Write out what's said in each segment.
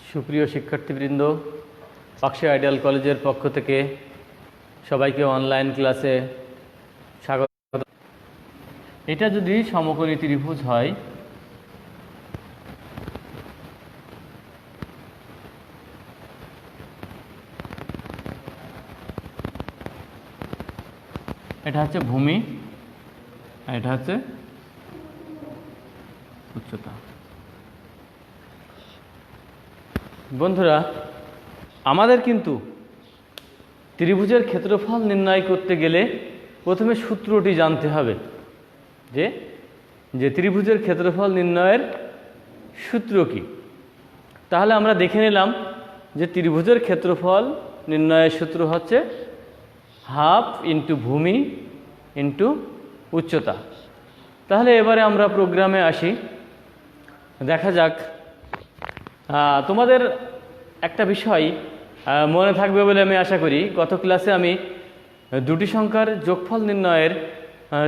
সুপ্রিয় শিক্ষার্থীবৃন্দ, পাকশি আইডিয়াল কলেজের পক্ষ থেকে সবাইকে অনলাইন ক্লাসে স্বাগত। এটা যদি সমকোণী ত্রিভুজ হয়, এটা হচ্ছে ভূমি আর এটা হচ্ছে উচ্চতা। বন্ধুরা, আমাদের কিন্তু ত্রিভুজের ক্ষেত্রফল নির্ণয় করতে গেলে প্রথমে সূত্রটি জানতে হবে, যে ত্রিভুজের ক্ষেত্রফল নির্ণয়ের সূত্র কি। তাহলে আমরা দেখে নিলাম যে ত্রিভুজের ক্ষেত্রফল নির্ণয়ের সূত্র হচ্ছে হাফ ইন্টু ভূমি ইন্টু উচ্চতা। তাহলে এবারে আমরা প্রোগ্রামে আসি। দেখা যাক, তোমাদের একটা বিষয় মনে থাকবে বলে আমি আশা করি। গত ক্লাসে আমি দুটি সংখ্যার যোগফল নির্ণয়ের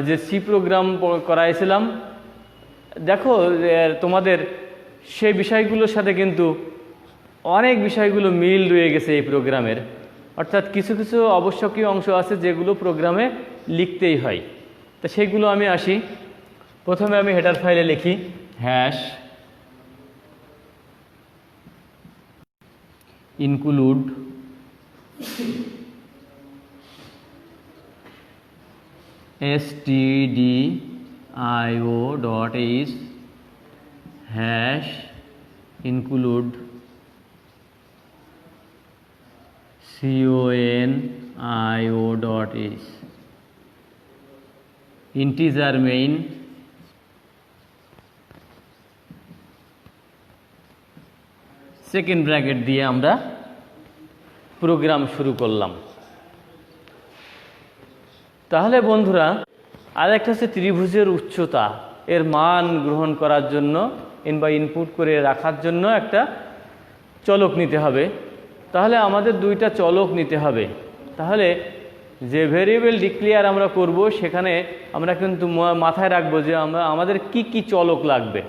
যে সি প্রোগ্রাম করাইছিলাম। দেখো, তোমাদের সেই বিষয়গুলোর সাথে কিন্তু অনেক বিষয়গুলো মিল রয়ে গেছে এই প্রোগ্রামের। অর্থাৎ কিছু কিছু আবশ্যকীয় অংশ আছে যেগুলো প্রোগ্রামে লিখতেই হয়। তা সেগুলো আমি আসি। প্রথমে আমি হেডার ফাইলে লিখি hash include stdio.h hash include conio.h integer main second bracket দিয়ে আমরা প্রোগ্রাম শুরু করলাম। তাহলে বন্ধুরা, আর একটা হচ্ছে ত্রিভুজের উচ্চতা, এর মান গ্রহণ করার জন্য বা ইনপুট করে রাখার জন্য একটা চলক নিতে হবে। তাহলে আমাদের দুইটা চলক নিতে হবে। তাহলে যে ভেরিয়েবল ডিক্লেয়ার আমরা করব, সেখানে আমরা কিন্তু মাথায় রাখবো যে আমাদের কি কি চলক লাগবে।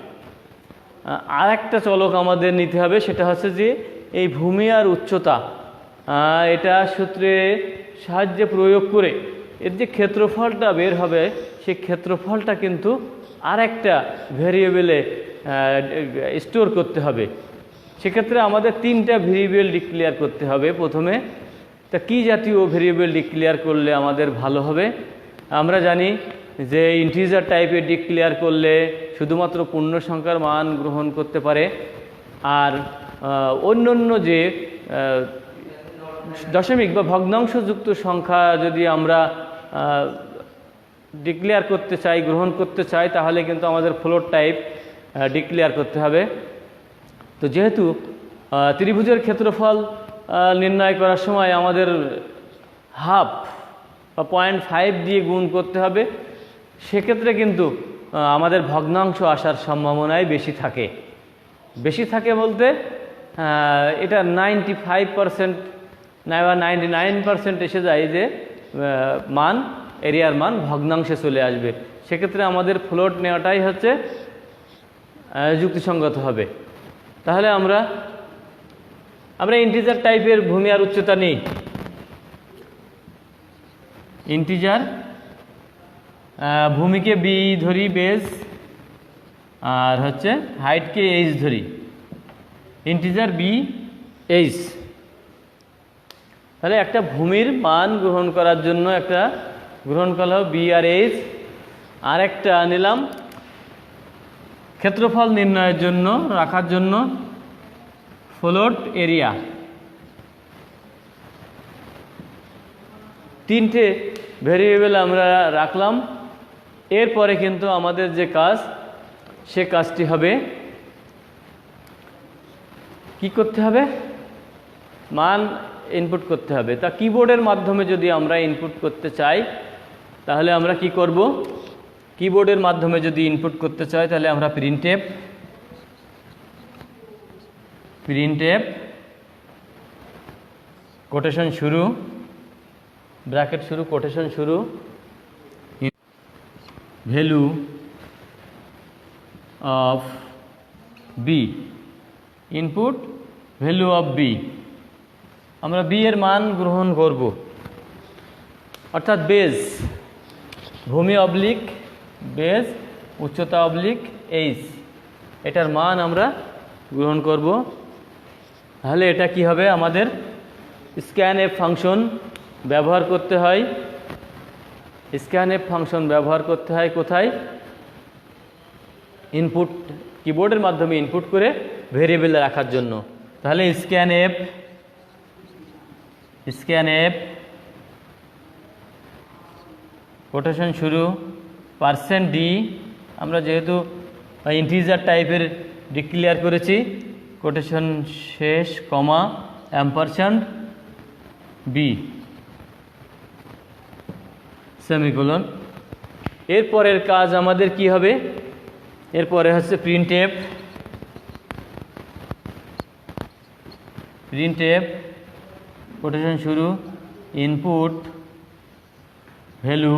আর একটা চলক আমাদের নিতে হবে, সেটা হচ্ছে যে এই ভূমি আর উচ্চতা, এটা সূত্রে সাহায্যে প্রয়োগ করে এর যে ক্ষেত্রফলটা বের হবে, সেই ক্ষেত্রফলটা কিন্তু আর একটা ভেরিয়েবলে স্টোর করতে হবে। সেক্ষেত্রে আমাদের তিনটা ভেরিয়েবল ডিক্লেয়ার করতে হবে প্রথমে। তা কী জাতীয় ভেরিয়েবল ডিক্লেয়ার করলে আমাদের ভালো হবে? আমরা জানি যে ইন্টিজার টাইপের ডিক্লেয়ার করলে শুধুমাত্র পূর্ণ সংখ্যার মান গ্রহণ করতে পারে, আর অন্য যে দশমিক বা ভগ্নাংশযুক্ত সংখ্যা যদি আমরা ডিক্লেয়ার করতে চাই, গ্রহণ করতে চাই, তাহলে কিন্তু আমাদের ফ্লোট টাইপ ডিক্লেয়ার করতে হবে। তো যেহেতু ত্রিভুজের ক্ষেত্রফল নির্ণয় করার সময় আমাদের হাফ বা 0.5 দিয়ে গুণ করতে হবে, সেক্ষেত্রে কিন্তু আমাদের ভগ্নাংশ আসার সম্ভাবনাই বেশি থাকে। বেশি থাকে বলতে এটা 95% বা 99% এসে যায় যে এরিয়ার মান ভগ্নাংশে চলে আসবে। সেক্ষেত্রে আমাদের ফ্লোট নেওয়াটাই হচ্ছে যুক্তিসঙ্গত হবে। তাহলে আমরা ইন্টিজার টাইপের ভূমি আর উচ্চতা নিই। ইন্টিজার ভূমিকে বি ধরি বেস, আর হচ্ছে হাইটকে এইচ ধরি। Integer B H. তাহলে একটা ভূমির মান গ্রহণ করার জন্য একটা গ্রহণ করা হলো বি আর এইচ, আর একটা নিলাম ক্ষেত্রফল নির্ণয়ের জন্য রাখার জন্য ফ্লোট এরিয়া। তিনটে ভেরিয়েবল আমরা রাখলাম। এরপরে কিন্তু আমাদের যে কাজ, সে কাজটি হবে কি করতে হবে? মান ইনপুট করতে হবে। তা কিবোর্ডের মাধ্যমে যদি আমরা ইনপুট করতে চাই, তাহলে আমরা কি করব? কিবোর্ডের মাধ্যমে যদি ইনপুট করতে চাই, তাহলে আমরা প্রিন্টএফ কোটেশন শুরু, ব্র্যাকেট শুরু, কোটেশন শুরু, value of B input value of B, আমরা বি এর মান গ্রহণ করব, অর্থাৎ বেজ, ভূমি অবলিক বেজ, উচ্চতা অবলিক এইচ, এটার মান আমরা গ্রহণ করব। তাহলে এটা কি হবে, আমাদের স্ক্যান এফ ফাংশন ব্যবহার করতে হয়। স্ক্যান এফ ফাংশন ব্যবহার করতে হয় কোথায়? ইনপুট, কিবোর্ডের মাধ্যমে ইনপুট করে ভেরিয়েবল রাখার জন্য। তাহলে স্ক্যান এফ কোটেশন শুরু %d, আমরা যেহেতু ইন্টিজার টাইপের ডিক্লেয়ার করেছি, কোটেশন শেষ কমা অ্যাম্পারস্যান্ড বি সেমিকোলন। এরপরের কাজ আমাদের কি হবে? এরপরে হচ্ছে প্রিন্ট এফ কোটেশন শুরু input value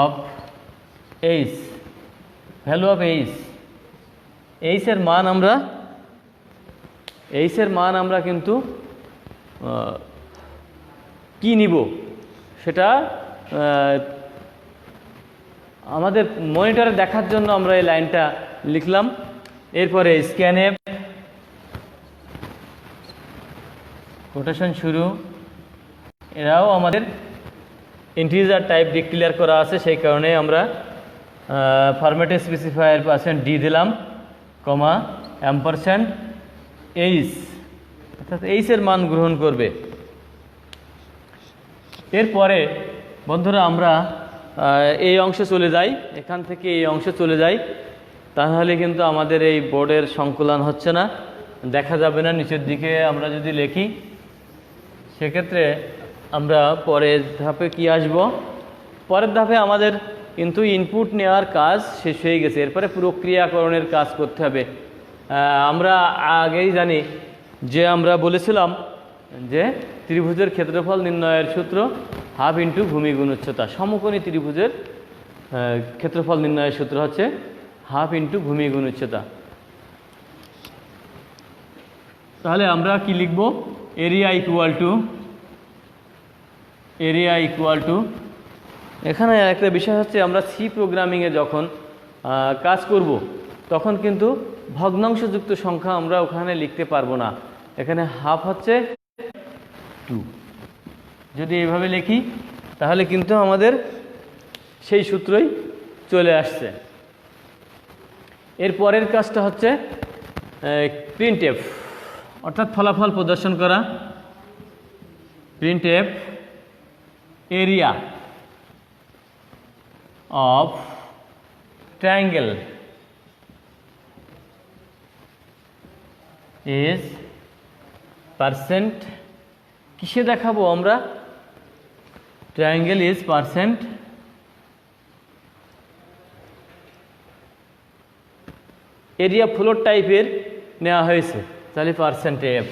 of H, value of H এর মান আমরা কিন্তু কি নিব সেটা আমাদের মনিটরে দেখার জন্য আমরা এই লাইনটা লিখলাম। এরপরে স্ক্যান এফ কোটেশন শুরু, এরাও আমাদের ইন্টিজার টাইপ ডিক্লেয়ার করা আছে, সেই কারণে আমরা ফরম্যাটে স্পেসিফায়ার %d দিলাম কমা অ্যাম্পারস্যান্ড এইচ, অর্থাৎ এইচ এর মান গ্রহণ করবে। এরপরে বন্ধুরা আমরা এই অংশে চলে যাই, এখান থেকে এই অংশে চলে যাই, তাহলে কিন্তু আমাদের এই বোর্ডের সংকলন হচ্ছে না, দেখা যাবে না নিচের দিকে আমরা যদি লিখি। সেক্ষেত্রে আমরা পরের ধাপে কি আসব? পরের ধাপে আমাদের কিন্তু ইনপুট নেওয়ার কাজ শেষ হয়ে গেছে, এরপরে প্রক্রিয়াকরণের কাজ করতে হবে। আমরা আগেই জানি যে আমরা বলেছিলাম যে ত্রিভুজের ক্ষেত্রফল নির্ণয়ের সূত্র হাফ ইন্টু ভূমি গুণ উচ্চতা। সমকোণী ত্রিভুজের ক্ষেত্রফল নির্ণয়ের সূত্র হচ্ছে হাফ ইন্টু ভূমি গুণ উচ্চতা। তাহলে আমরা কি লিখব? এরিয়া ইকুয়াল টু এখানে একটা বিষয় হচ্ছে, আমরা সি প্রোগ্রামিংয়ে যখন কাজ করব তখন কিন্তু ভগ্নাংশযুক্ত সংখ্যা আমরা ওখানে লিখতে পারবো না। এখানে হাফ হচ্ছে 2, যদি এভাবে লিখি তাহলে কিন্তু আমাদের সেই সূত্রই চলে আসছে। এর পরের কাজটা হচ্ছে প্রিন্ট এফ, অর্থাৎ ফলাফল প্রদর্শন করা। Print F area of triangle is %, কিসে দেখাবো আমরা? ট্রায়াঙ্গেল ইজ %, এরিয়া ফ্লোর টাইপের নেওয়া হয়েছে, তাহলে %f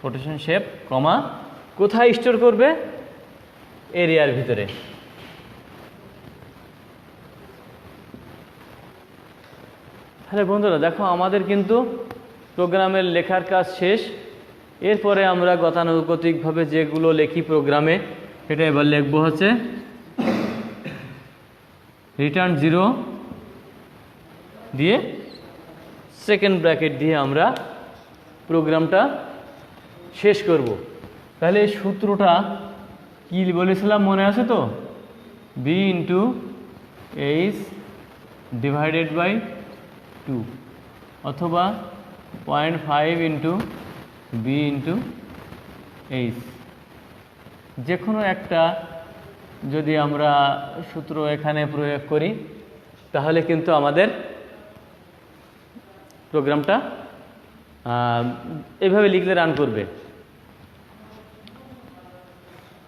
কোটেশন শেপ কমা কোথায় স্টোর করবে? এরিয়ার ভিতরে। তাহলে বন্ধুরা দেখো, আমাদের কিন্তু প্রোগ্রামের লেখার কাজ শেষ। এরপরে আমরা গতানুগতিকভাবে যেগুলো লিখি প্রোগ্রামে, সেটা এবার লিখব হচ্ছে রিটার্ন 0 দিয়ে সেকেন্ড ব্র্যাকেট দিয়ে আমরা প্রোগ্রামটা শেষ করব। তাহলে এই সূত্রটা কি বলেছিলাম মনে আছে তো? b into H divided by 2 অথবা 0.5 ইন্টু b ইন্টু এইচ, যে কোনো একটা যদি আমরা সূত্র এখানে প্রয়োগ করি তাহলে কিন্তু আমাদের প্রোগ্রামটা এইভাবে লিখলে রান করবে।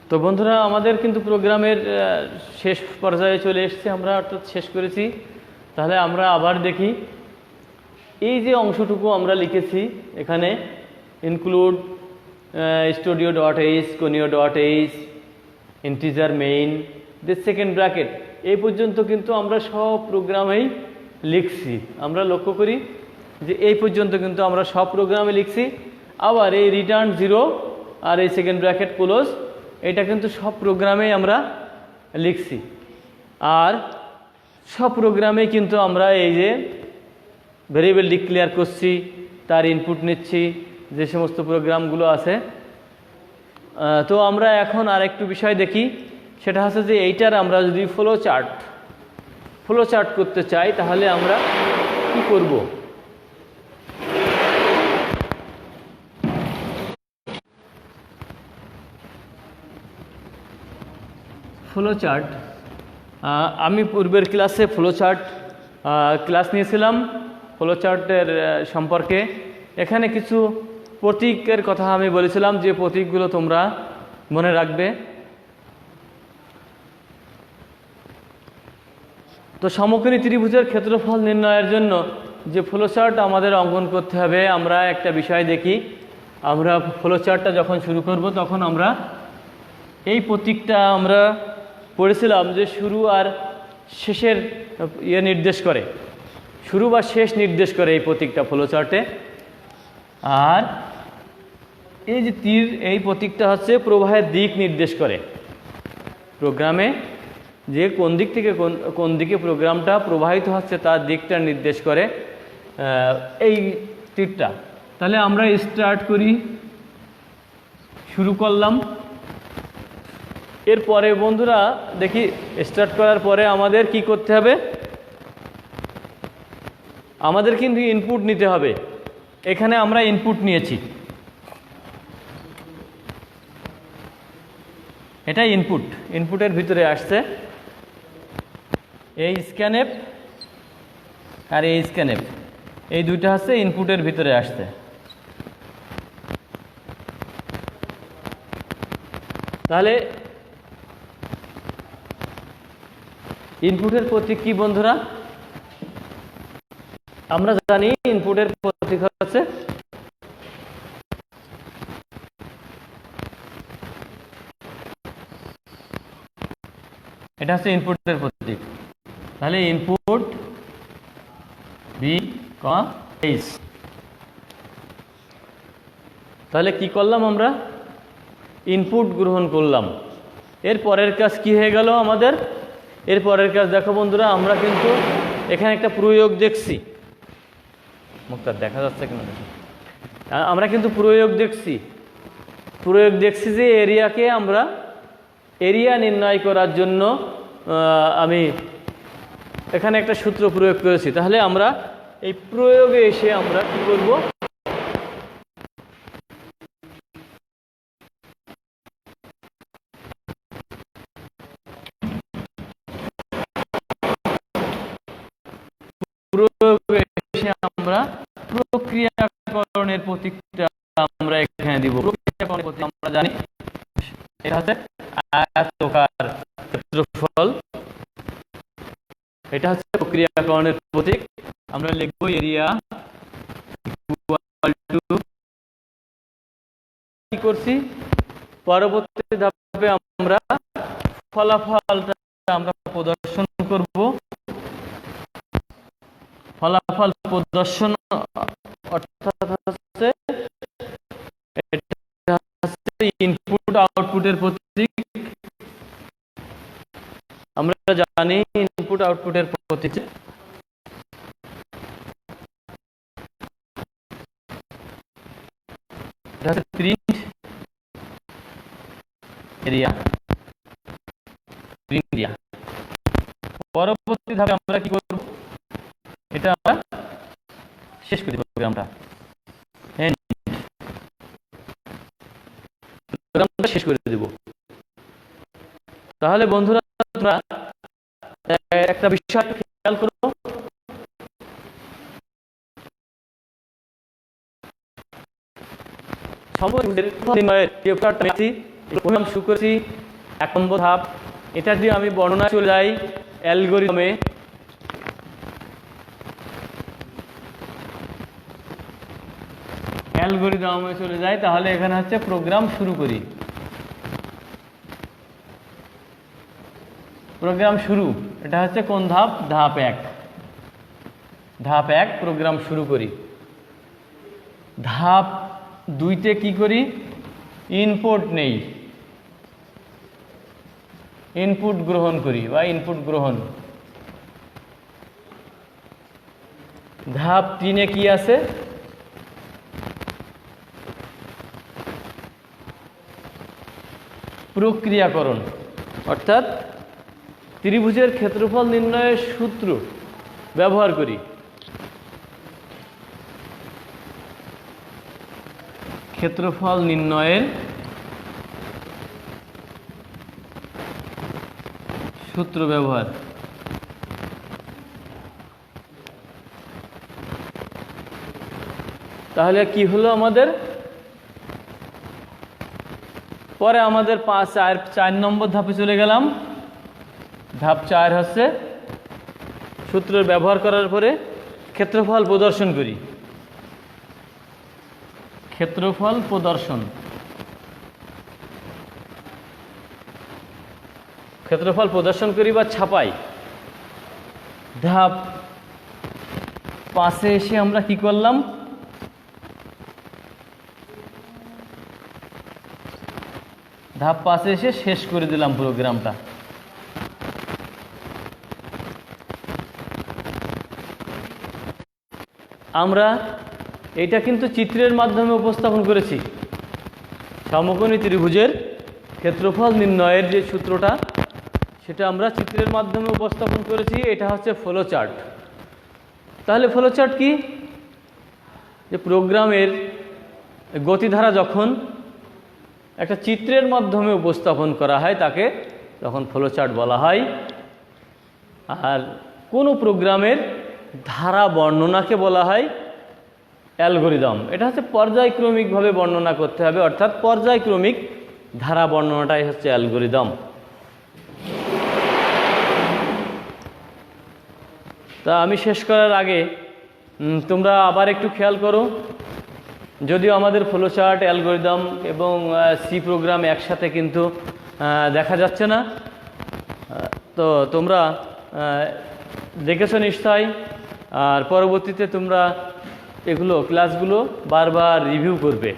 তো বন্ধুরা, আমাদের কিন্তু প্রোগ্রামের শেষ পর্যায়ে চলে এসেছে, আমরা অর্থাৎ শেষ করেছি। তাহলে আমরা আবার দেখি, এই যে অংশটুকু আমরা লিখেছি এখানে include studio.h, conio.h, integer main, this second bracket, এই পর্যন্ত কিন্তু আমরা সব প্রোগ্রামেই লিখছি। আমরা লক্ষ্য করি যে এই পর্যন্ত কিন্তু আমরা সব প্রোগ্রামে লিখছি। আবার এই রিটার্ন 0 আর এই সেকেন্ড ব্র্যাকেট ক্লোজ, এটা কিন্তু সব প্রোগ্রামেই আমরা লিখছি। আর সব প্রোগ্রামেই কিন্তু আমরা এই যে ভেরিয়েবল ডিক্লেয়ার করছি, তার ইনপুট নিচ্ছি, যে সমস্ত প্রোগ্রামগুলো আছে। তো আমরা এখন আর একটু বিষয় দেখি, সেটা হচ্ছে যে এইটার আমরা যদি ফ্লো চার্ট করতে চাই তাহলে আমরা কি করব। ফ্লো চার্ট, আমি পূর্বের ক্লাসে ফ্লো চার্ট ক্লাস নিয়েছিলাম ফ্লো চার্টের সম্পর্কে। এখানে কিছু প্রতীকের কথা আমি বলেছিলাম যে প্রতীকগুলো তোমরা মনে রাখবে। তো সমকোণী ত্রিভুজের ক্ষেত্রফল নির্ণয়ের জন্য যে ফ্লো চার্ট আমাদের অঙ্কন করতে হবে, আমরা একটা বিষয় দেখি। আমরা ফ্লো চার্টটা যখন শুরু করব তখন আমরা এই প্রতীকটা আমরা পড়েছিলাম যে শুরু আর শেষের নির্দেশ করে, শুরু বা শেষ নির্দেশ করে এই প্রতীকটা ফ্লো চার্টে। আর এই যে তীর, এই প্রতীকটা হচ্ছে প্রবাহের দিক নির্দেশ করে। প্রোগ্রামে যে কোন দিক থেকে কোন দিকে প্রোগ্রামটা প্রবাহিত হচ্ছে তার দিকটা নির্দেশ করে এই তীরটা। তাহলে আমরা স্টার্ট করি, শুরু করলাম। এরপরে বন্ধুরা দেখি, স্টার্ট করার পরে আমাদের কি করতে হবে, আমাদের কিন্তু ইনপুট নিতে হবে। এখানে আমরা ইনপুট নিয়েছি, এটা ইনপুটের ভিতরে আসছে এই স্ক্যানএফ আর এই স্ক্যানএফ, এই দুইটা হচ্ছে ইনপুটের ভিতরে আসছে। তাহলে ইনপুটের প্রতীক কি বন্ধুরা? আমরা জানি ইনপুটের প্রতীক হচ্ছে এটা হচ্ছে ইনপুটের প্রতীক। তাহলে ইনপুট বি এইচ। তাহলে কি করলাম আমরা? ইনপুট গ্রহণ করলাম। এর পরের কাজ কি হয়ে গেল আমাদের? এর পরের কাজ দেখো বন্ধুরা, আমরা কিন্তু এখানে একটা প্রয়োগ দেখছি। মুখটা দেখা যাচ্ছে কিনা দেখো। আমরা কিন্তু প্রয়োগ দেখছি যে এরিয়াকে আমরা এরিয়া নির্ণয় করার জন্য আমি এখানে একটা সূত্র প্রয়োগ করেছি। তাহলে আমরা এই প্রয়োগে এসে আমরা কি করব? প্রয়োগে এসে আমরা প্রক্রিয়াকরণের প্রতীকটা আমরা এখানে দিব। প্রক্রিয়াকরণের প্রতীক আমরা জানি এটা হচ্ছে আয়তাকার ক্ষেত্রফল, এটা হচ্ছে প্রক্রিয়াকরণের প্রতীক। আমরা লিখব এরিয়া ইকুয়াল টু, কি করছি পরবর্তী ধাপে আমরা ফলাফলটা আমরা প্রদর্শন করব। ফলাফল প্রদর্শন অর্থাৎ হচ্ছে এটা হচ্ছে ইনপুট আউটপুটের প্রতীক। আমরা জানি ইনপুট আউটপুটের প্রতীক এটা হচ্ছে প্রিন্ট এরিয়া, প্রিন্ট এরিয়া। পরবর্তী ধাপে আমরা কি করব? এটা আমরা শেষ করে দেব প্রোগ্রামটা, শেষ করে দেব। তাহলে বন্ধুরা তোমরা একটা বিষয় খেয়াল করো, প্রোগ্রাম শুরু করেছি 1 নম্বর ধাপ। এটা দিয়ে আমি বর্ণনা চলে যাই অ্যালগরিদমে। চলে যাই, তাহলে এখানে হচ্ছে প্রোগ্রাম শুরু করি। প্রোগ্রাম শুরু, এটা হচ্ছে কোন ধাপ? ধাপ 1। ধাপ 1 প্রোগ্রাম শুরু করি। ধাপ 2তে কি করি? ইনপুট নেই, ইনপুট গ্রহণ করি বা ইনপুট গ্রহণ। ধাপ 3-এ কি আছে? প্রক্রিয়াকরণ, অর্থাৎ ত্রিভুজের ক্ষেত্রফল নির্ণয়ের সূত্র ব্যবহার করি। ক্ষেত্রফল নির্ণয়ের সূত্র ব্যবহার। তাহলে কি হলো আমাদের? পরে আমাদের 4 নম্বর ধাপে চলে গেলাম। ধাপ 4 হচ্ছে সূত্র ব্যবহার করার পরে ক্ষেত্রফল প্রদর্শন করি। ক্ষেত্রফল প্রদর্শন, ক্ষেত্রফল প্রদর্শন করি বা ছাপাই। ধাপ 5-এ এসে আমরা কি করলাম? ধাপ 5-এ এসে শেষ করে দিলাম প্রোগ্রামটা। আমরা এটা কিন্তু চিত্রের মাধ্যমে উপস্থাপন করেছি। সমকোণী ত্রিভুজের ক্ষেত্রফল নির্ণয়ের যে সূত্রটা, সেটা আমরা চিত্রের মাধ্যমে উপস্থাপন করেছি। এটা হচ্ছে ফ্লো চার্ট। তাহলে ফ্লো চার্ট কি? যে প্রোগ্রামের গতিধারা যখন একটা চিত্রের মাধ্যমে উপস্থাপন করা হয় তাকে তখন ফ্লো চার্ট বলা হয়। আর কোনো প্রোগ্রামের ধারা বর্ণনাকে বলা হয় অ্যালগরিদম। এটা হচ্ছে পর্যায়ক্রমিকভাবে বর্ণনা করতে হবে, অর্থাৎ পর্যায়ক্রমিক ধারা বর্ণনাটাই হচ্ছে অ্যালগরিদম। তা আমি শেষ করার আগে তোমরা আবার একটু খেয়াল করো, যদিও আমাদের ফ্লো চার্ট, অ্যালগরিদম এবং সি প্রোগ্রাম একসাথে কিন্তু দেখা যাচ্ছে না, তো তোমরা দেখেছো নিশ্চয়। আর পরবর্তীতে তোমরা এগুলো ক্লাসগুলো বারবার রিভিউ করবে,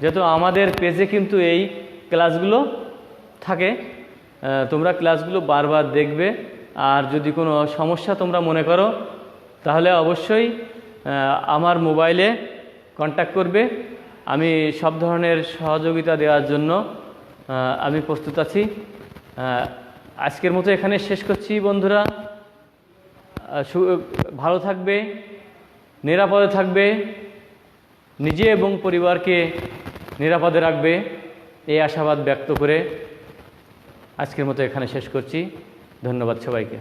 যেহেতু আমাদের পেজে কিন্তু এই ক্লাসগুলো থাকে। তোমরা ক্লাসগুলো বারবার দেখবে। আর যদি কোনো সমস্যা তোমরা মনে করো তাহলে অবশ্যই আমার মোবাইলে কন্ট্যাক্ট করবে। আমি সব ধরনের সহযোগিতা দেওয়ার জন্য আমি প্রস্তুত আছি। আজকের মতো এখানে শেষ করছি বন্ধুরা। ভালো থাকবে, নিরাপদে থাকবে, নিজে এবং পরিবারকে নিরাপদে রাখবে, এই আশাবাদ ব্যক্ত করে আজকের মতো এখানে শেষ করছি। ধন্যবাদ সবাইকে।